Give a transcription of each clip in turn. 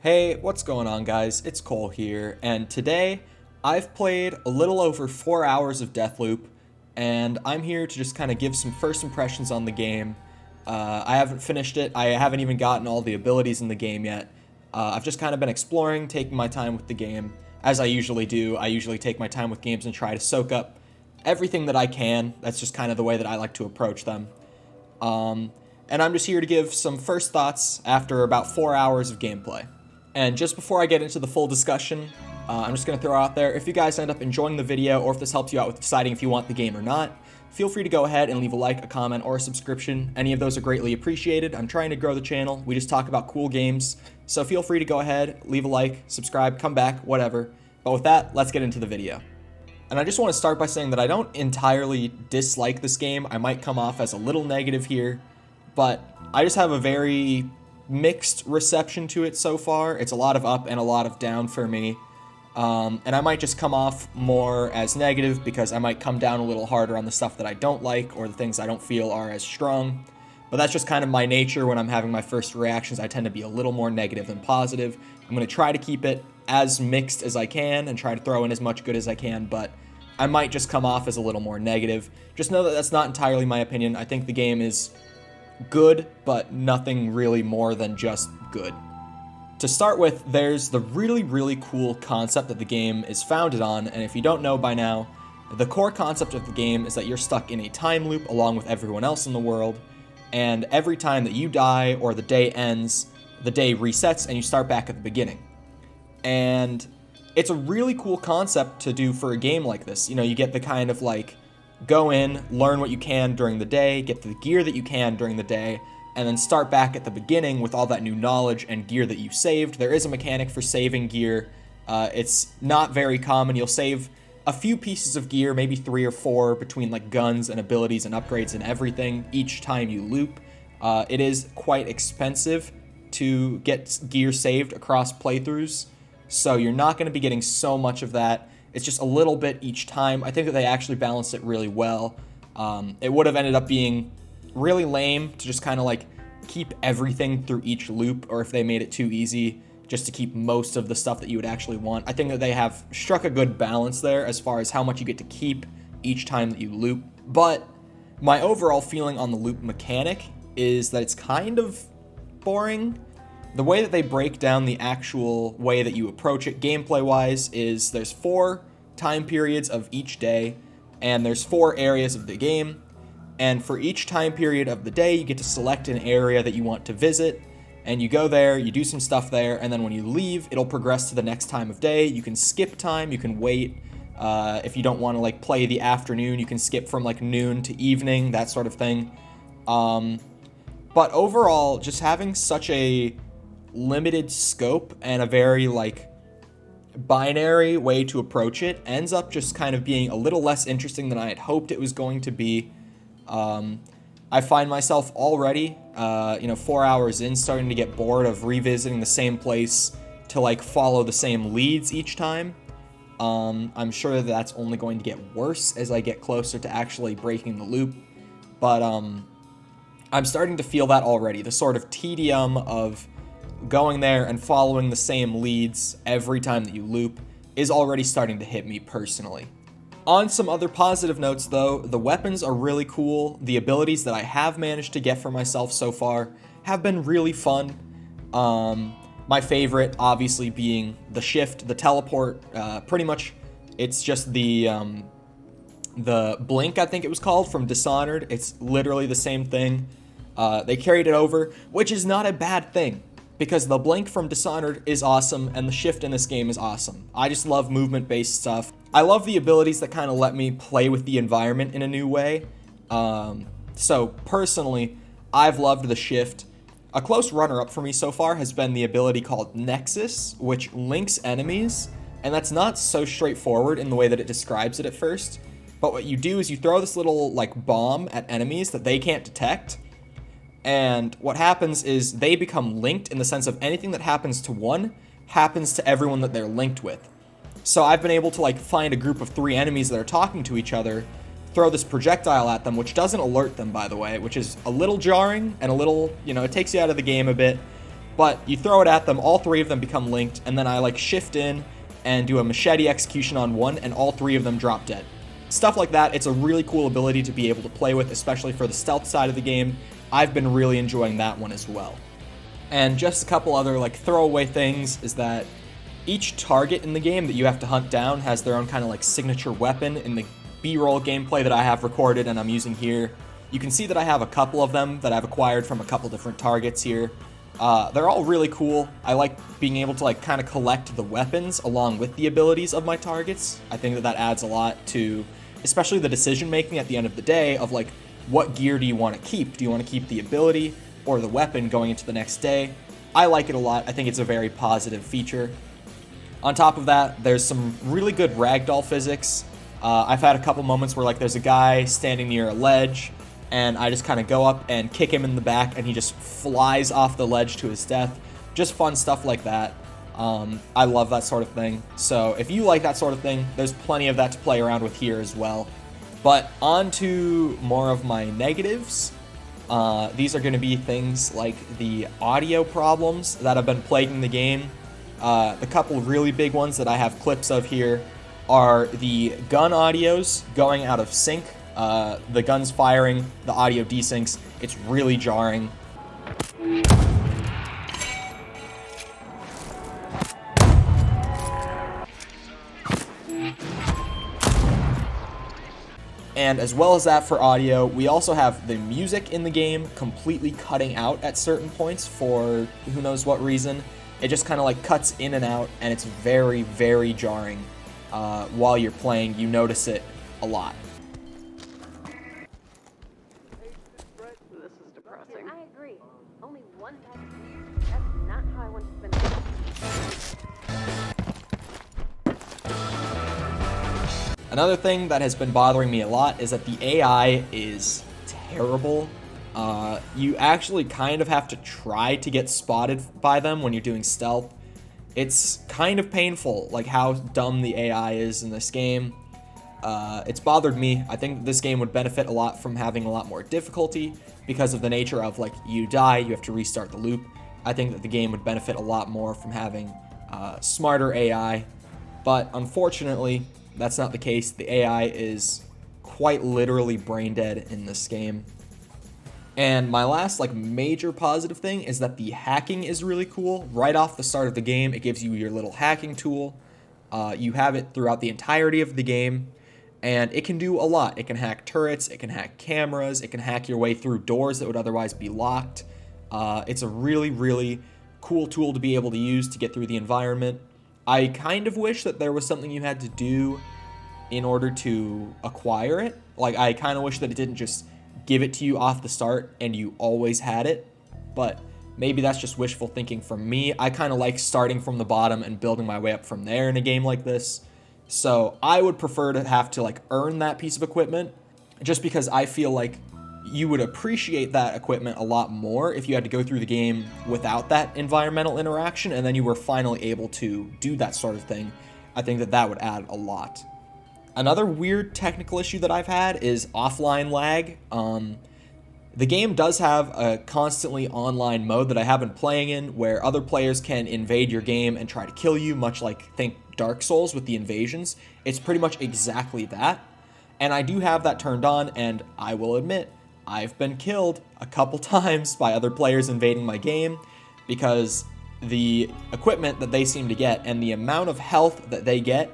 Hey, what's going on, guys? It's Cole here, and today I've played a little over 4 hours of Deathloop, and I'm here to just kind of give some first impressions on the game. I haven't finished it, I haven't even gotten all the abilities in the game yet. I've just kind of been exploring, taking my time with the game, as I usually do. I usually take my time with games and try to soak up everything that I can. That's just kind of the way that I like to approach them. And I'm just here to give some first thoughts after about 4 hours of gameplay. And just before I get into the full discussion, I'm just going to throw out there, if you guys end up enjoying the video or if this helps you out with deciding if you want the game or not, feel free to go ahead and leave a like, a comment, or a subscription. Any of those are greatly appreciated. I'm trying to grow the channel. We just talk about cool games. So feel free to go ahead, leave a like, subscribe, come back, whatever. But with that, let's get into the video. And I just want to start by saying that I don't entirely dislike this game. I might come off as a little negative here, but I just have a very mixed reception to it so far. It's a lot of up and a lot of down for me. And I might just come off more as negative because I might come down a little harder on the stuff that I don't like or the things I don't feel are as strong. But that's just kind of my nature when I'm having my first reactions. I tend to be a little more negative than positive. I'm going to try to keep it as mixed as I can and try to throw in as much good as I can, but I might just come off as a little more negative. Just know that that's not entirely my opinion. I think the game is good, but nothing really more than just good. To start with, there's the really cool concept that the game is founded on, and if you don't know by now, the core concept of the game is that you're stuck in a time loop along with everyone else in the world, and every time that you die or the day ends, the day resets and you start back at the beginning. And it's a really cool concept to do for a game like this. You know, you get the kind of like, go in, learn what you can during the day, get the gear that you can during the day, and then start back at the beginning with all that new knowledge and gear that you saved. There is a mechanic for saving gear. It's not very common. You'll save a few pieces of gear, maybe 3 or 4, between like guns and abilities and upgrades and everything each time you loop. It is quite expensive to get gear saved across playthroughs, so you're not going to be getting so much of that. It's just a little bit each time. I think that they actually balanced it really well. It would have ended up being really lame to just kind of like keep everything through each loop, or if they made it too easy just to keep most of the stuff that you would actually want. I think that they have struck a good balance there as far as how much you get to keep each time that you loop. But my overall feeling on the loop mechanic is that it's kind of boring. The way that they break down the actual way that you approach it gameplay-wise is there's 4 time periods of each day, and there's 4 areas of the game, and for each time period of the day, you get to select an area that you want to visit, and you go there, you do some stuff there, and then when you leave, it'll progress to the next time of day. You can skip time, you can wait. If you don't want to like play the afternoon, you can skip from like noon to evening, that sort of thing. But overall, just having such a limited scope and a very like binary way to approach it ends up just kind of being a little less interesting than I had hoped it was going to be. I find myself already, 4 hours in, starting to get bored of revisiting the same place to like follow the same leads each time. I'm sure that that's only going to get worse as I get closer to actually breaking the loop, but I'm starting to feel that already. The sort of tedium of going there and following the same leads every time that you loop is already starting to hit me personally. On some other positive notes though, the weapons are really cool. The abilities that I have managed to get for myself so far have been really fun. My favorite obviously being the shift, the teleport. Pretty much it's just the blink, I think it was called, from Dishonored. It's literally the same thing. They carried it over, which is not a bad thing, because the blink from Dishonored is awesome and the shift in this game is awesome. I just love movement-based stuff. I love the abilities that kind of let me play with the environment in a new way. So personally, I've loved the shift. A close runner-up for me so far has been the ability called Nexus, which links enemies, and that's not so straightforward in the way that it describes it at first. But what you do is you throw this little like bomb at enemies that they can't detect, and what happens is they become linked in the sense of anything that happens to one happens to everyone that they're linked with. So I've been able to like find a group of 3 enemies that are talking to each other, throw this projectile at them, which doesn't alert them, by the way, which is a little jarring and a little, it takes you out of the game a bit. But you throw it at them, all three of them become linked, and then I like shift in and do a machete execution on one, and all three of them drop dead. Stuff like that, it's a really cool ability to be able to play with, especially for the stealth side of the game. I've been really enjoying that one as well. And just a couple other like throwaway things is that each target in the game that you have to hunt down has their own kind of like signature weapon. In the B-roll gameplay that I have recorded and I'm using here, you can see that I have a couple of them that I've acquired from a couple different targets here. They're all really cool. I like being able to like kind of collect the weapons along with the abilities of my targets. I think that that adds a lot to especially the decision making at the end of the day of like, what gear do you want to keep? Do you want to keep the ability or the weapon going into the next day? I like it a lot. I think it's a very positive feature. On top of that, there's some really good ragdoll physics. I've had a couple moments where like there's a guy standing near a ledge and I just kind of go up and kick him in the back and he just flies off the ledge to his death. Just fun stuff like that. I love that sort of thing. So if you like that sort of thing, there's plenty of that to play around with here as well. But on to more of my negatives. These are going to be things like the audio problems that have been plaguing the game. The couple really big ones that I have clips of here are the gun audios going out of sync. The guns firing, the audio desyncs. It's really jarring. And as well as that for audio, we also have the music in the game completely cutting out at certain points for who knows what reason. It just kind of like cuts in and out, and it's very, very jarring. While you're playing, you notice it a lot. This is depressing. I agree. Only one type of music. That's not how I want to spend it. Another thing that has been bothering me a lot is that the AI is terrible. You actually kind of have to try to get spotted by them when you're doing stealth. It's kind of painful, like how dumb the AI is in this game. It's bothered me. I think this game would benefit a lot from having a lot more difficulty because of the nature of like you die, you have to restart the loop. I think that the game would benefit a lot more from having smarter AI, but unfortunately, that's not the case. The AI is quite literally brain dead in this game. And my last like major positive thing is that the hacking is really cool. Right off the start of the game, it gives you your little hacking tool. You have it throughout the entirety of the game, and it can do a lot. It can hack turrets, it can hack cameras, it can hack your way through doors that would otherwise be locked. It's a really, really cool tool to be able to use to get through the environment. I kind of wish that there was something you had to do in order to acquire it. Like, I kind of wish that it didn't just give it to you off the start and you always had it. But maybe that's just wishful thinking from me. I kind of like starting from the bottom and building my way up from there in a game like this. So I would prefer to have to like earn that piece of equipment, just because I feel like you would appreciate that equipment a lot more if you had to go through the game without that environmental interaction and then you were finally able to do that sort of thing. I think that that would add a lot. Another weird technical issue that I've had is offline lag. The game does have a constantly online mode that I have been playing in where other players can invade your game and try to kill you, much like think Dark Souls with the invasions. It's pretty much exactly that. And I do have that turned on, and I will admit, I've been killed a couple times by other players invading my game because the equipment that they seem to get and the amount of health that they get,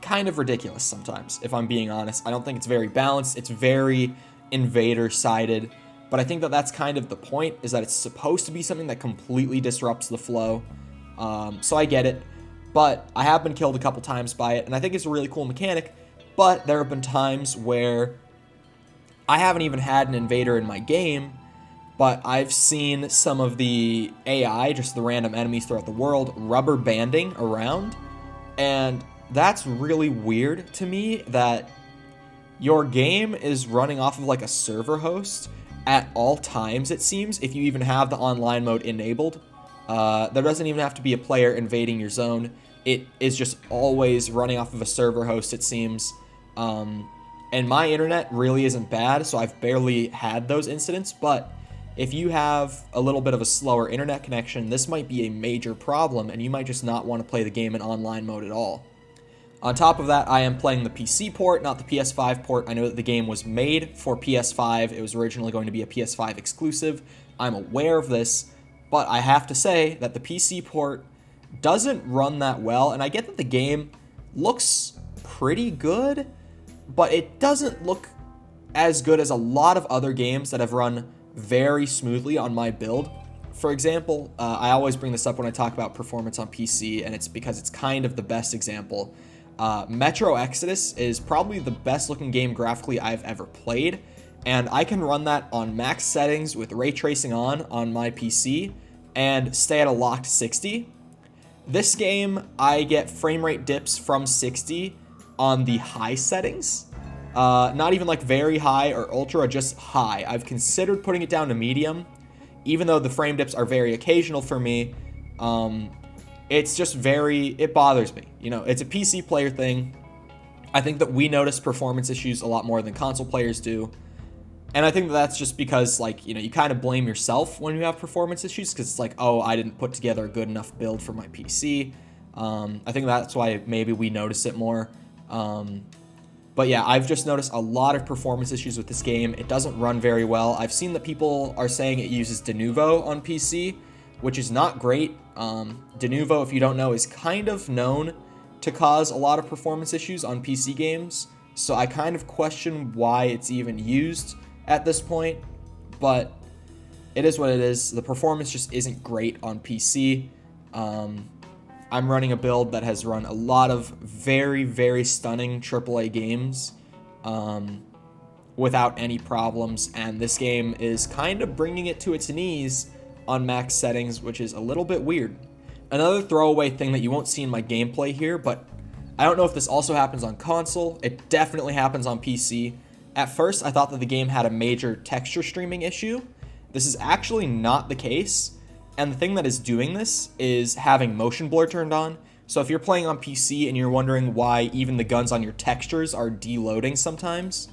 kind of ridiculous sometimes, if I'm being honest. I don't think it's very balanced. It's very invader-sided, but I think that that's kind of the point, is that it's supposed to be something that completely disrupts the flow. So I get it, but I have been killed a couple times by it, and I think it's a really cool mechanic, but there have been times where I haven't even had an invader in my game, but I've seen some of the AI, just the random enemies throughout the world, rubber banding around, and that's really weird to me, that your game is running off of like a server host at all times, it seems, if you even have the online mode enabled. There doesn't even have to be a player invading your zone. It is just always running off of a server host, it seems. And my internet really isn't bad, so I've barely had those incidents, but if you have a little bit of a slower internet connection, this might be a major problem, and you might just not want to play the game in online mode at all. On top of that, I am playing the PC port, not the PS5 port. I know that the game was made for PS5. It was originally going to be a PS5 exclusive. I'm aware of this, but I have to say that the PC port doesn't run that well, and I get that the game looks pretty good, but it doesn't look as good as a lot of other games that have run very smoothly on my build. For example, I always bring this up when I talk about performance on PC, and it's because it's kind of the best example. Metro Exodus is probably the best looking game graphically I've ever played, and I can run that on max settings with ray tracing on my PC and stay at a locked 60. This game, I get frame rate dips from 60 on the high settings. Not even like very high or ultra, just high. I've considered putting it down to medium, even though the frame dips are very occasional for me. It's just it bothers me. You know, it's a PC player thing. I think that we notice performance issues a lot more than console players do. And I think that's just because, like, you know, you kind of blame yourself when you have performance issues, because it's like, oh, I didn't put together a good enough build for my PC. I think that's why maybe we notice it more. But yeah, I've just noticed a lot of performance issues with this game. It doesn't run very well. I've seen that people are saying it uses Denuvo on PC, which is not great. Denuvo, if you don't know, is kind of known to cause a lot of performance issues on PC games. So I kind of question why it's even used at this point, but it is what it is. The performance just isn't great on PC. I'm running a build that has run a lot of very, very stunning AAA games without any problems, and this game is kind of bringing it to its knees on max settings, which is a little bit weird. Another throwaway thing that you won't see in my gameplay here, but I don't know if this also happens on console. It definitely happens on PC. At first, I thought that the game had a major texture streaming issue. This is actually not the case. And the thing that is doing this is having motion blur turned on. So if you're playing on PC and you're wondering why even the guns on your textures are deloading sometimes,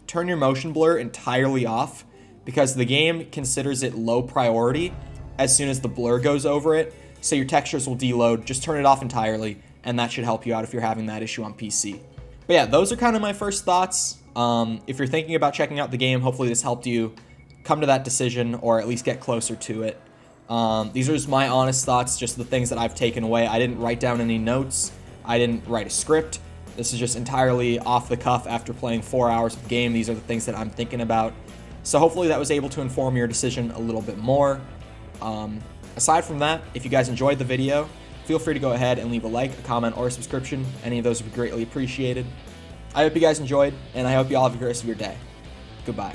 turn your motion blur entirely off, because the game considers it low priority as soon as the blur goes over it. So your textures will deload. Just turn it off entirely, and that should help you out if you're having that issue on PC. But yeah, those are kind of my first thoughts. If you're thinking about checking out the game, hopefully this helped you come to that decision or at least get closer to it. These are just my honest thoughts, just the things that I've taken away. I didn't write down any notes. I didn't write a script. This is just entirely off the cuff after playing 4 hours of the game. These are the things that I'm thinking about. So hopefully that was able to inform your decision a little bit more. Aside from that, if you guys enjoyed the video, feel free to go ahead and leave a like, a comment, or a subscription. Any of those would be greatly appreciated. I hope you guys enjoyed, and I hope you all have a great rest of your day. Goodbye.